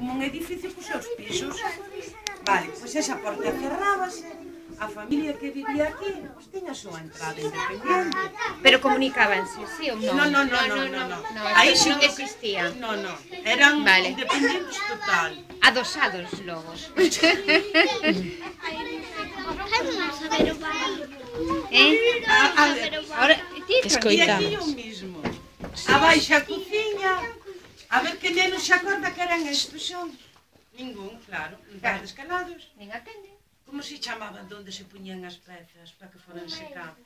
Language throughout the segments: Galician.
como un edificio cos seus pisos. Vale, pois esa porta cerrábase, a familia que vivía aquí tiña a súa entrada independiente. Pero comunicábanse, sí ou non? No. Aí non existía. No, eran Vale. independientes total. Adosados logo. Ahora, E aquí o mismo. Abaixo a cociña, a ver que nenos se acorda que eran estos son. Ningún, claro, non descalados. nin atenden. Como se chamaban de onde se puñían as pezas para que foran secando?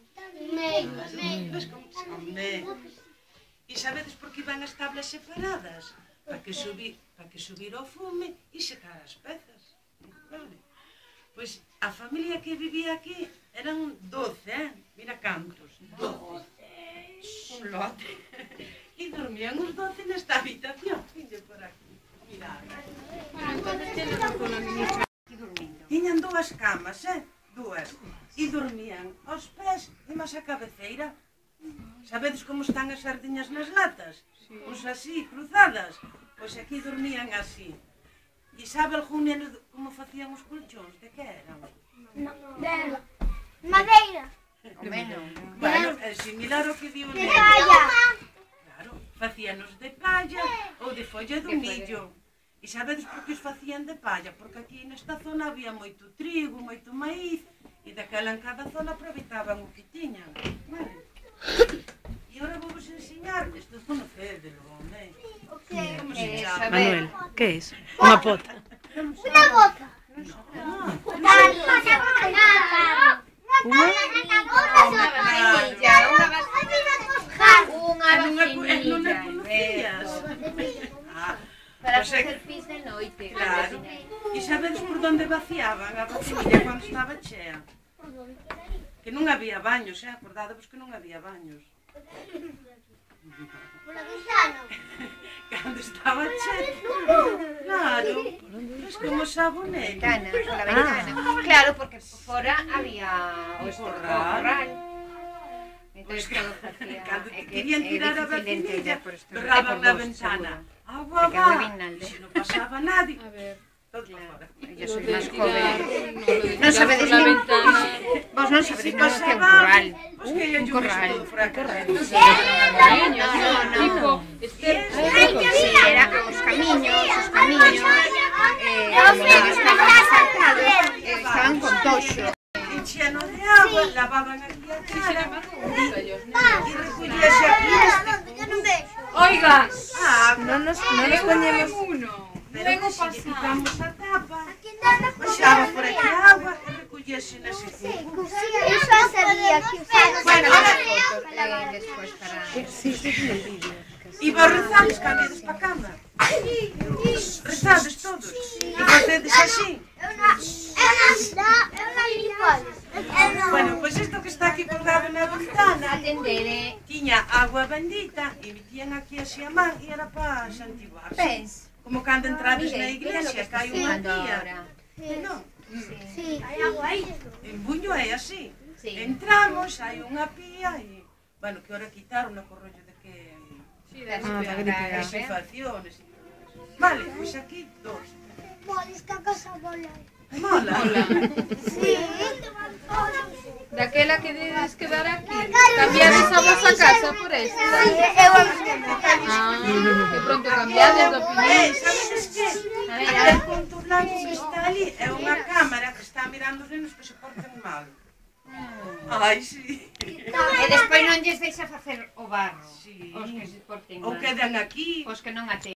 Pois como se come. E sabedes por que iban as tablas separadas? Para que subir o fume e secar as pezas. Vale. Pois a familia que vivía aquí eran 12, mira cantos, 12. Un lote. E dormían os 12 nesta habitación. Vinde por aquí, mirad. Tiñan dúas camas, dúas. E dormían aos pés e máis a cabeceira. Sabedes como están as sardiñas nas latas? Uns así, cruzadas. Pois aquí dormían así. E sabe algún neno como facían os colchóns? De que eran? De madeira. O menos. Bueno, é similar ao que dio o neno. Claro, facíanos de palla ou de folla do millo. E sabedes por que os facían de palla? Porque aquí nesta zona había moito trigo, moito maíz, e daquela en cada zona aproveitaban o que tiñan. Vale? E agora vou vos ensinar, isto é conocédelo, home. Como se chama? Manuel, que é iso? Unha pota. Una bota. Non a conocías. Para facer pis de noite. Claro. E sabedes por onde vaciaban a vacinilla cando estaba chea? Que non había baños, acordádevos que non había baños. Por la ventana. Cando estaba chea. Claro. Es como sabonete. Ventana, pola ventana. Claro, porque fora había o corral. Entonces todo facía... Cando te querían tirar a vacinilla, berraban na ventana. Agua Porque va. Vinalde. Se non pasaba nadie. A ver, Todo fora. Yo soy más joven. non sabedes sabedes la que- ventana. Vos non Se sabedes non que é un pasaba, corral. pois que lle Un corral. todo fora correndo. Niños, no. tipo, Esther, Sí, era os camiños, como ellos estaban asfaltados, estaban con toxo. Enchíano de agua, lavaban aquí a cara e recollíase aquí este. oiga, Non nos poñemos... Pero que se lle quitamos a tapa, baixaba por aquí a agua e recollíase nese cubo. Eso sabía que usaba. Bueno, las fotos después para... E vos rezades cando ides pa cama. Rezades todos. E facedes así. Bueno, pois isto que está aquí colgado na ventana Atender, tiña agua bendita e metían aquí así a man e era para santivarse. Pens, Como cando entrades na mira lo que iglesia, está que hai unha pasando tía. ahora. Non? Sí, hay agua ahí. En Buño é así. Sí. Entramos, hai unha pía e... Bueno, que ahora quitaron o corrollo de que... Las Situaciones e todo eso. Vale, pois aquí dos. Moles que a casa bola. Mola. Sí. daquela que dedes quedar aquí, cambiades a vosa casa por esta. Ah, que pronto cambiades de opinión. Sabedes que? Aquel punto blanco que está ali é unha cámara que está mirando os nenos que se porten mal. Ai, sí. E despois non lles deixa facer o barro. Sí. Os que se porten Ou mal. quedan aquí. Os que non atenden.